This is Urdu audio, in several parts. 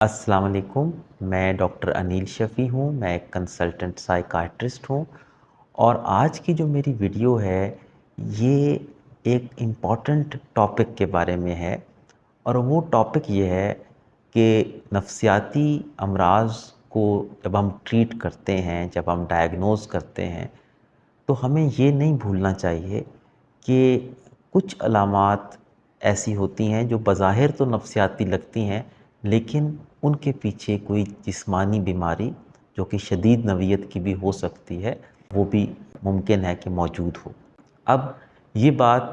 السلام علیکم، میں ڈاکٹر انیل شفیع ہوں، میں ایک کنسلٹنٹ سائیکائٹرسٹ ہوں اور آج کی جو میری ویڈیو ہے یہ ایک امپورٹنٹ ٹاپک کے بارے میں ہے اور وہ ٹاپک یہ ہے کہ نفسیاتی امراض کو جب ہم ٹریٹ کرتے ہیں، جب ہم ڈائگنوز کرتے ہیں تو ہمیں یہ نہیں بھولنا چاہیے کہ کچھ علامات ایسی ہوتی ہیں جو بظاہر تو نفسیاتی لگتی ہیں لیکن ان کے پیچھے کوئی جسمانی بیماری جو کہ شدید نوعیت کی بھی ہو سکتی ہے وہ بھی ممکن ہے کہ موجود ہو۔ اب یہ بات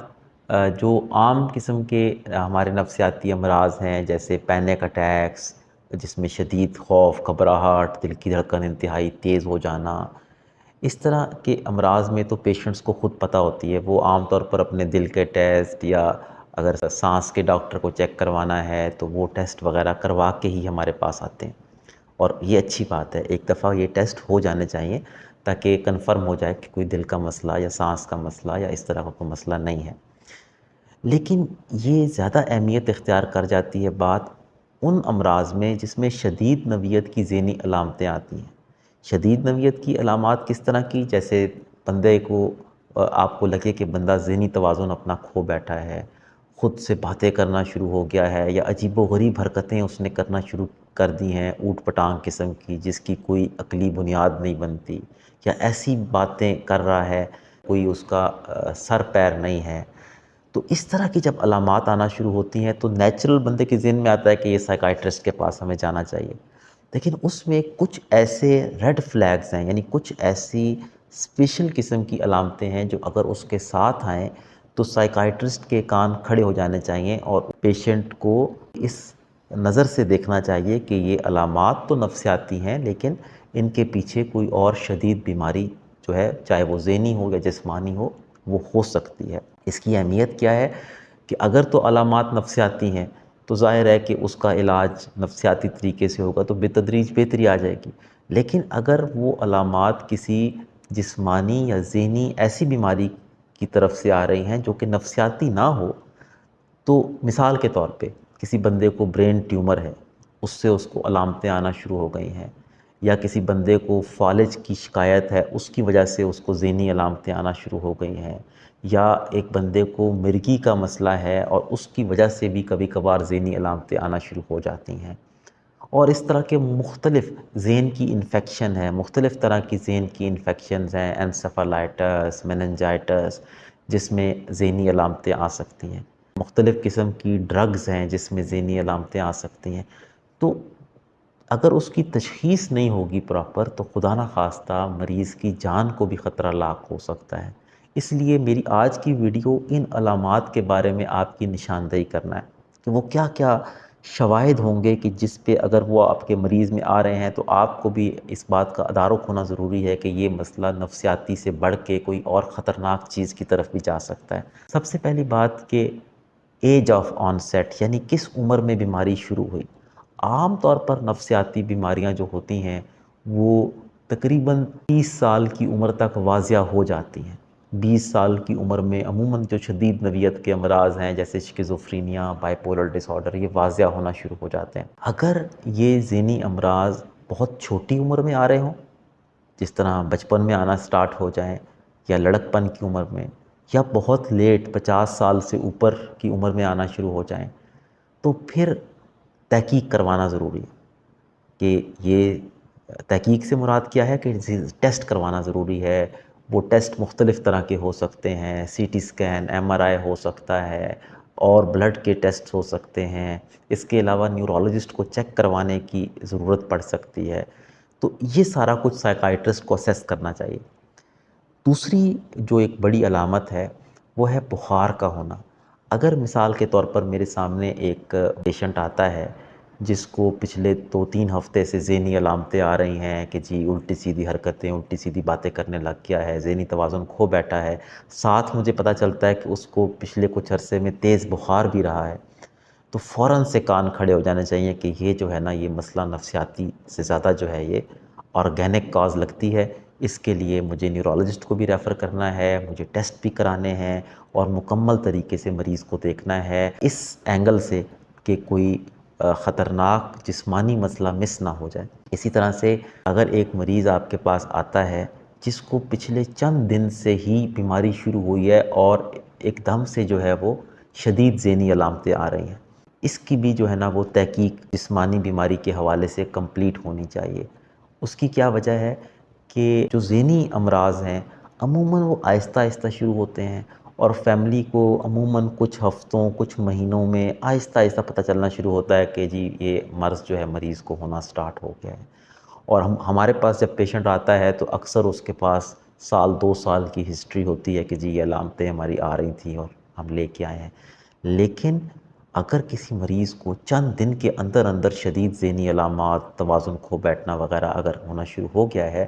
جو عام قسم کے ہمارے نفسیاتی امراض ہیں جیسے پینک اٹیکس جس میں شدید خوف، گھبراہٹ، دل کی دھڑکن انتہائی تیز ہو جانا، اس طرح کے امراض میں تو پیشنٹس کو خود پتہ ہوتی ہے، وہ عام طور پر اپنے دل کے ٹیسٹ یا اگر سانس کے ڈاکٹر کو چیک کروانا ہے تو وہ ٹیسٹ وغیرہ کروا کے ہی ہمارے پاس آتے ہیں اور یہ اچھی بات ہے، ایک دفعہ یہ ٹیسٹ ہو جانے چاہیے تاکہ کنفرم ہو جائے کہ کوئی دل کا مسئلہ یا سانس کا مسئلہ یا اس طرح کا کوئی مسئلہ نہیں ہے۔ لیکن یہ زیادہ اہمیت اختیار کر جاتی ہے بات ان امراض میں جس میں شدید نوعیت کی ذہنی علامتیں آتی ہیں۔ شدید نوعیت کی علامات کس طرح کی؟ جیسے بندے کو آپ کو لگے کہ بندہ ذہنی توازن اپنا کھو بیٹھا ہے، خود سے باتیں کرنا شروع ہو گیا ہے یا عجیب و غریب حرکتیں اس نے کرنا شروع کر دی ہیں اوٹ پٹانگ قسم کی جس کی کوئی عقلی بنیاد نہیں بنتی، یا ایسی باتیں کر رہا ہے کوئی اس کا سر پیر نہیں ہے۔ تو اس طرح کی جب علامات آنا شروع ہوتی ہیں تو نیچرل بندے کے ذہن میں آتا ہے کہ یہ سائیکائٹرسٹ کے پاس ہمیں جانا چاہیے، لیکن اس میں کچھ ایسے ریڈ فلیگز ہیں، یعنی کچھ ایسی اسپیشل قسم کی علامتیں ہیں جو اگر اس کے ساتھ آئیں تو سائیکائٹرسٹ کے کان کھڑے ہو جانے چاہیے اور پیشنٹ کو اس نظر سے دیکھنا چاہیے کہ یہ علامات تو نفسیاتی ہیں لیکن ان کے پیچھے کوئی اور شدید بیماری جو ہے چاہے وہ ذہنی ہو یا جسمانی وہ ہو سکتی ہے۔ اس کی اہمیت کیا ہے کہ اگر تو علامات نفسیاتی ہیں تو ظاہر ہے کہ اس کا علاج نفسیاتی طریقے سے ہوگا تو بتدریج بہتری آ جائے گی، لیکن اگر وہ علامات کسی جسمانی یا ذہنی ایسی بیماری کی طرف سے آ رہی ہیں جو کہ نفسیاتی نہ ہو، تو مثال کے طور پہ کسی بندے کو برین ٹیومر ہے، اس سے اس کو علامتیں آنا شروع ہو گئی ہیں، یا کسی بندے کو فالج کی شکایت ہے اس کی وجہ سے اس کو ذہنی علامتیں آنا شروع ہو گئی ہیں، یا ایک بندے کو مرگی کا مسئلہ ہے اور اس کی وجہ سے بھی کبھی کبھار ذہنی علامتیں آنا شروع ہو جاتی ہیں، اور اس طرح کے مختلف ذہن کی انفیکشن ہے، مختلف طرح کی ذہن کی انفیکشنز ہیں، انسیفلائٹس، میننجائٹس جس میں ذہنی علامتیں آ سکتی ہیں، مختلف قسم کی ڈرگز ہیں جس میں ذہنی علامتیں آ سکتی ہیں۔ تو اگر اس کی تشخیص نہیں ہوگی پراپر تو خدا نخواستہ مریض کی جان کو بھی خطرہ لاحق ہو سکتا ہے۔ اس لیے میری آج کی ویڈیو ان علامات کے بارے میں آپ کی نشاندہی کرنا ہے کہ وہ کیا کیا شواہد ہوں گے کہ جس پہ اگر وہ آپ کے مریض میں آ رہے ہیں تو آپ کو بھی اس بات کا تدارک ہونا ضروری ہے کہ یہ مسئلہ نفسیاتی سے بڑھ کے کوئی اور خطرناک چیز کی طرف بھی جا سکتا ہے۔ سب سے پہلی بات کہ ایج آف آنسیٹ، یعنی کس عمر میں بیماری شروع ہوئی۔ عام طور پر نفسیاتی بیماریاں جو ہوتی ہیں وہ تقریباً 30 سال کی عمر تک واضح ہو جاتی ہیں۔ 20 سال کی عمر میں عموماً جو شدید نوعیت کے امراض ہیں جیسے شکیزوفرینیا، بائیپولر ڈس آرڈر، یہ واضح ہونا شروع ہو جاتے ہیں۔ اگر یہ ذہنی امراض بہت چھوٹی عمر میں آ رہے ہوں، جس طرح بچپن میں آنا سٹارٹ ہو جائیں یا لڑکپن کی عمر میں، یا بہت لیٹ 50 سال سے اوپر کی عمر میں آنا شروع ہو جائیں، تو پھر تحقیق کروانا ضروری ہے۔ کہ یہ تحقیق سے مراد کیا ہے کہ ٹیسٹ کروانا ضروری ہے۔ وہ ٹیسٹ مختلف طرح کے ہو سکتے ہیں، C T scan, M R I ہو سکتا ہے اور بلڈ کے ٹیسٹ ہو سکتے ہیں۔ اس کے علاوہ نیورولوجسٹ کو چیک کروانے کی ضرورت پڑ سکتی ہے۔ تو یہ سارا کچھ سائیکائٹرسٹ کو اسیس کرنا چاہیے۔ دوسری جو ایک بڑی علامت ہے وہ ہے بخار کا ہونا۔ اگر مثال کے طور پر میرے سامنے ایک پیشنٹ آتا ہے جس کو پچھلے 2-3 ہفتے سے ذہنی علامتیں آ رہی ہیں کہ جی الٹی سیدھی حرکتیں، الٹی سیدھی باتیں کرنے لگ گیا ہے، ذہنی توازن کھو بیٹھا ہے، ساتھ مجھے پتہ چلتا ہے کہ اس کو پچھلے کچھ عرصے میں تیز بخار بھی رہا ہے، تو فوراً سے کان کھڑے ہو جانے چاہیے کہ یہ جو ہے نا یہ مسئلہ نفسیاتی سے زیادہ جو ہے یہ آرگینک کاز لگتی ہے۔ اس کے لیے مجھے نیورولوجسٹ کو بھی ریفر کرنا ہے، مجھے ٹیسٹ بھی کرانے ہیں اور مکمل طریقے سے مریض کو دیکھنا ہے اس اینگل سے کہ کوئی خطرناک جسمانی مسئلہ مس نہ ہو جائے۔ اسی طرح سے اگر ایک مریض آپ کے پاس آتا ہے جس کو پچھلے چند دن سے ہی بیماری شروع ہوئی ہے اور ایک دم سے جو ہے وہ شدید ذہنی علامتیں آ رہی ہیں، اس کی بھی جو ہے نا وہ تحقیق جسمانی بیماری کے حوالے سے کمپلیٹ ہونی چاہیے۔ اس کی کیا وجہ ہے کہ جو ذہنی امراض ہیں عموماً وہ آہستہ آہستہ شروع ہوتے ہیں، اور فیملی کو عموماً کچھ ہفتوں کچھ مہینوں میں آہستہ آہستہ پتہ چلنا شروع ہوتا ہے کہ جی یہ مرض جو ہے مریض کو ہونا سٹارٹ ہو گیا ہے۔ اور ہمارے پاس جب پیشنٹ آتا ہے تو اکثر اس کے پاس سال 2 سال کی ہسٹری ہوتی ہے کہ جی یہ علامتیں ہماری آ رہی تھیں اور ہم لے کے آئے ہیں۔ لیکن اگر کسی مریض کو چند دن کے اندر اندر شدید ذہنی علامات، توازن کھو بیٹھنا وغیرہ اگر ہونا شروع ہو گیا ہے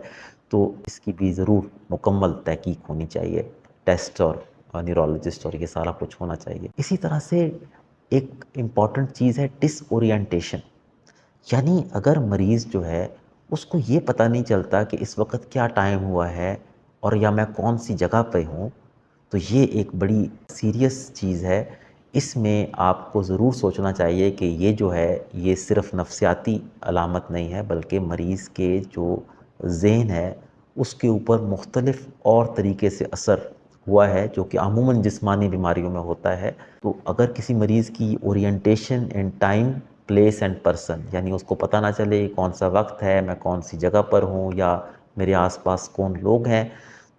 تو اس کی بھی ضرور مکمل تحقیق ہونی چاہیے، ٹیسٹ اور نیورولوجسٹ اور یہ سارا کچھ ہونا چاہیے۔ اسی طرح سے ایک امپورٹنٹ چیز ہے ڈس اورینٹیشن، یعنی اگر مریض جو ہے اس کو یہ پتہ نہیں چلتا کہ اس وقت کیا ٹائم ہوا ہے اور یا میں کون سی جگہ پہ ہوں، تو یہ ایک بڑی سیریس چیز ہے۔ اس میں آپ کو ضرور سوچنا چاہیے کہ یہ جو ہے یہ صرف نفسیاتی علامت نہیں ہے، بلکہ مریض کے جو ذہن ہے اس کے اوپر مختلف اور طریقے سے اثر ہوا ہے، جو کہ عموماً جسمانی بیماریوں میں ہوتا ہے۔ تو اگر کسی مریض کی orientation in time, place and person, یعنی اس کو پتہ نہ چلے کون سا وقت ہے، میں کون سی جگہ پر ہوں یا میرے آس پاس کون لوگ ہیں،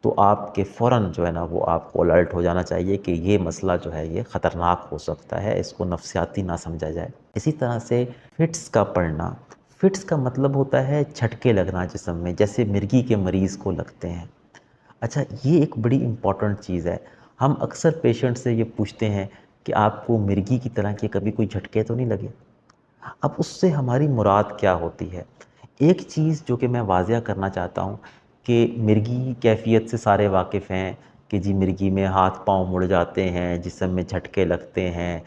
تو آپ کے فوراً جو ہے نا وہ آپ کو الرٹ ہو جانا چاہیے کہ یہ مسئلہ جو ہے یہ خطرناک ہو سکتا ہے، اس کو نفسیاتی نہ سمجھا جائے۔ اسی طرح سے فٹس کا پڑنا، فٹس کا مطلب ہوتا ہے جھٹکے لگنا جسم میں، جیسے مرگی کے مریض کو لگتے ہیں۔ اچھا، یہ ایک بڑی امپورٹنٹ چیز ہے۔ ہم اکثر پیشنٹ سے یہ پوچھتے ہیں کہ آپ کو مرگی کی طرح کے کبھی کوئی جھٹکے تو نہیں لگے؟ اب اس سے ہماری مراد کیا ہوتی ہے؟ ایک چیز جو کہ میں واضح کرنا چاہتا ہوں کہ مرگی کیفیت سے سارے واقف ہیں کہ جی مرگی میں ہاتھ پاؤں مڑ جاتے ہیں، جسم میں جھٹکے لگتے ہیں،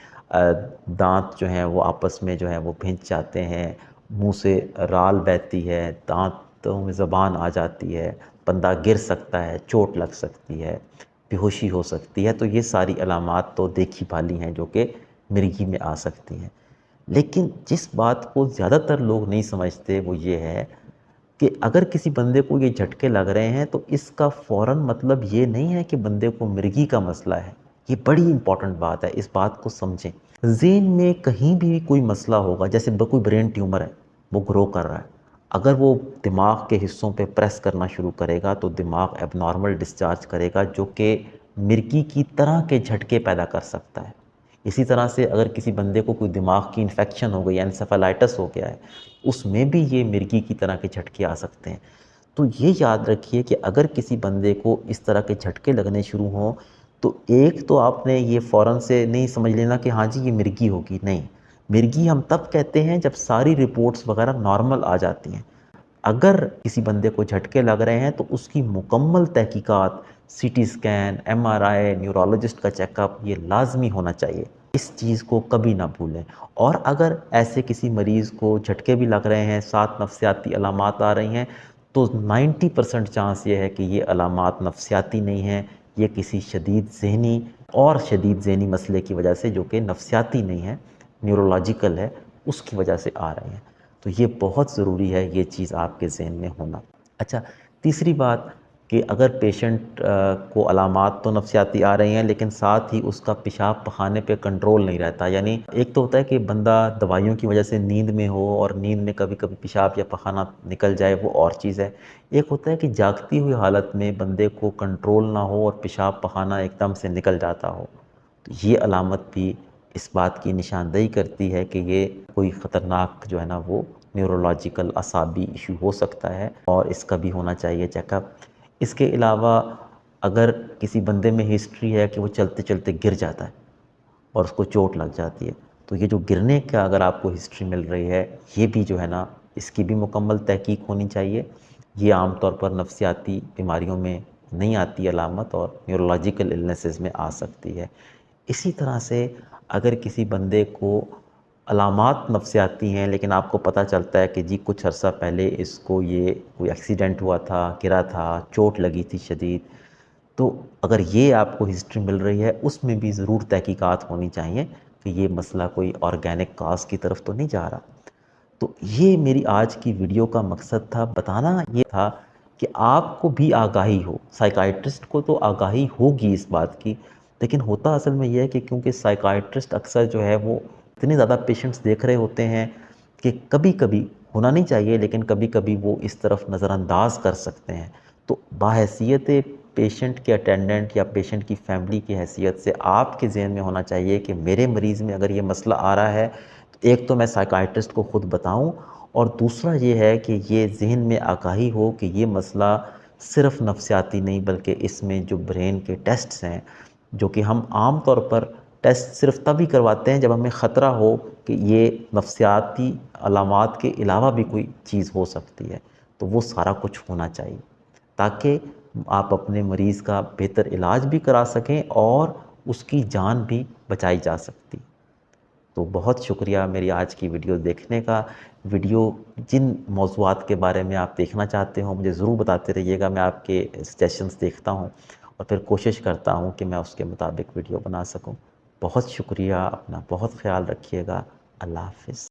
دانت جو ہیں وہ آپس میں جو ہیں وہ بھنس جاتے ہیں، منہ سے رال بہتی ہے، دانتوں میں زبان آ جاتی ہے، بندہ گر سکتا ہے، چوٹ لگ سکتی ہے، بے ہوشی ہو سکتی ہے۔ تو یہ ساری علامات تو دیکھی بھالی ہیں جو کہ مرگی میں آ سکتی ہیں۔ لیکن جس بات کو زیادہ تر لوگ نہیں سمجھتے وہ یہ ہے کہ اگر کسی بندے کو یہ جھٹکے لگ رہے ہیں تو اس کا فوراً مطلب یہ نہیں ہے کہ بندے کو مرگی کا مسئلہ ہے۔ یہ بڑی امپورٹنٹ بات ہے، اس بات کو سمجھیں۔ ذہن میں کہیں بھی کوئی مسئلہ ہوگا، جیسے کوئی برین ٹیومر ہے، وہ گرو کر رہا ہے، اگر وہ دماغ کے حصوں پہ پریس کرنا شروع کرے گا تو دماغ ایب نارمل ڈسچارج کرے گا، جو کہ مرگی کی طرح کے جھٹکے پیدا کر سکتا ہے۔ اسی طرح سے اگر کسی بندے کو کوئی دماغ کی انفیکشن ہو گئی، انسیفلائٹس ہو گیا ہے، اس میں بھی یہ مرگی کی طرح کے جھٹکے آ سکتے ہیں۔ تو یہ یاد رکھیے کہ اگر کسی بندے کو اس طرح کے جھٹکے لگنے شروع ہوں تو ایک تو آپ نے یہ فوراً سے نہیں سمجھ لینا کہ ہاں جی یہ مرگی ہوگی، نہیں۔ مرگی ہم تب کہتے ہیں جب ساری رپورٹس وغیرہ نارمل آ جاتی ہیں۔ اگر کسی بندے کو جھٹکے لگ رہے ہیں تو اس کی مکمل تحقیقات، C T scan, M R I, neurologist کا چیک اپ، یہ لازمی ہونا چاہیے۔ اس چیز کو کبھی نہ بھولیں۔ اور اگر ایسے کسی مریض کو جھٹکے بھی لگ رہے ہیں، ساتھ نفسیاتی علامات آ رہی ہیں، تو 90% چانس یہ ہے کہ یہ علامات نفسیاتی نہیں ہیں، یہ کسی شدید ذہنی مسئلے کی وجہ سے، جو کہ نفسیاتی نہیں ہے، نیورولوجیکل ہے، اس کی وجہ سے آ رہے ہیں۔ تو یہ بہت ضروری ہے یہ چیز آپ کے ذہن میں ہونا۔ اچھا، تیسری بات کہ اگر پیشنٹ کو علامات تو نفسیاتی آ رہی ہیں لیکن ساتھ ہی اس کا پیشاب پخانے پہ کنٹرول نہیں رہتا، یعنی ایک تو ہوتا ہے کہ بندہ دوائیوں کی وجہ سے نیند میں ہو اور نیند میں کبھی کبھی پیشاب یا پخانہ نکل جائے، وہ اور چیز ہے۔ ایک ہوتا ہے کہ جاگتی ہوئی حالت میں بندے کو کنٹرول نہ ہو اور پیشاب پخانہ ایک دم سے نکل جاتا ہو، تو یہ علامت بھی اس بات کی نشاندہی کرتی ہے کہ یہ کوئی خطرناک جو ہے نا وہ نیورولوجیکل اعصابی ایشو ہو سکتا ہے، اور اس کا بھی ہونا چاہیے چیک اپ۔ اس کے علاوہ اگر کسی بندے میں ہسٹری ہے کہ وہ چلتے چلتے گر جاتا ہے اور اس کو چوٹ لگ جاتی ہے، تو یہ جو گرنے کا اگر آپ کو ہسٹری مل رہی ہے، یہ بھی جو ہے نا اس کی بھی مکمل تحقیق ہونی چاہیے۔ یہ عام طور پر نفسیاتی بیماریوں میں نہیں آتی علامت، اور نیورولوجیکل النیسز میں آ سکتی ہے۔ اسی طرح سے اگر کسی بندے کو علامات نفسیاتی ہیں لیکن آپ کو پتہ چلتا ہے کہ جی کچھ عرصہ پہلے اس کو یہ کوئی ایکسیڈنٹ ہوا تھا، گرا تھا، چوٹ لگی تھی شدید، تو اگر یہ آپ کو ہسٹری مل رہی ہے، اس میں بھی ضرور تحقیقات ہونی چاہیے کہ یہ مسئلہ کوئی آرگینک کاز کی طرف تو نہیں جا رہا۔ تو یہ میری آج کی ویڈیو کا مقصد تھا، بتانا یہ تھا کہ آپ کو بھی آگاہی ہو، سائیکائٹرسٹ کو تو آگاہی ہوگی اس بات کی، لیکن ہوتا اصل میں یہ ہے کہ کیونکہ سائیکائٹرسٹ اکثر جو ہے وہ اتنے زیادہ پیشنٹس دیکھ رہے ہوتے ہیں کہ کبھی کبھی ہونا نہیں چاہیے، لیکن کبھی کبھی وہ اس طرف نظر انداز کر سکتے ہیں۔ تو باحیثیت پیشنٹ کے اٹینڈنٹ یا پیشنٹ کی فیملی کی حیثیت سے آپ کے ذہن میں ہونا چاہیے کہ میرے مریض میں اگر یہ مسئلہ آ رہا ہے تو ایک تو میں سائیکائٹرسٹ کو خود بتاؤں، اور دوسرا یہ ہے کہ یہ ذہن میں آگاہی ہو کہ یہ مسئلہ صرف نفسیاتی نہیں، بلکہ اس میں جو برین کے ٹیسٹس ہیں، جو کہ ہم عام طور پر ٹیسٹ صرف تبھی کرواتے ہیں جب ہمیں خطرہ ہو کہ یہ نفسیاتی علامات کے علاوہ بھی کوئی چیز ہو سکتی ہے، تو وہ سارا کچھ ہونا چاہیے تاکہ آپ اپنے مریض کا بہتر علاج بھی کرا سکیں اور اس کی جان بھی بچائی جا سکتی۔ تو بہت شکریہ میری آج کی ویڈیو دیکھنے کا۔ ویڈیو جن موضوعات کے بارے میں آپ دیکھنا چاہتے ہوں مجھے ضرور بتاتے رہیے گا، میں آپ کے سجیشنز دیکھتا ہوں اور پھر کوشش کرتا ہوں کہ میں اس کے مطابق ویڈیو بنا سکوں۔ بہت شکریہ، اپنا بہت خیال رکھیے گا۔ اللہ حافظ۔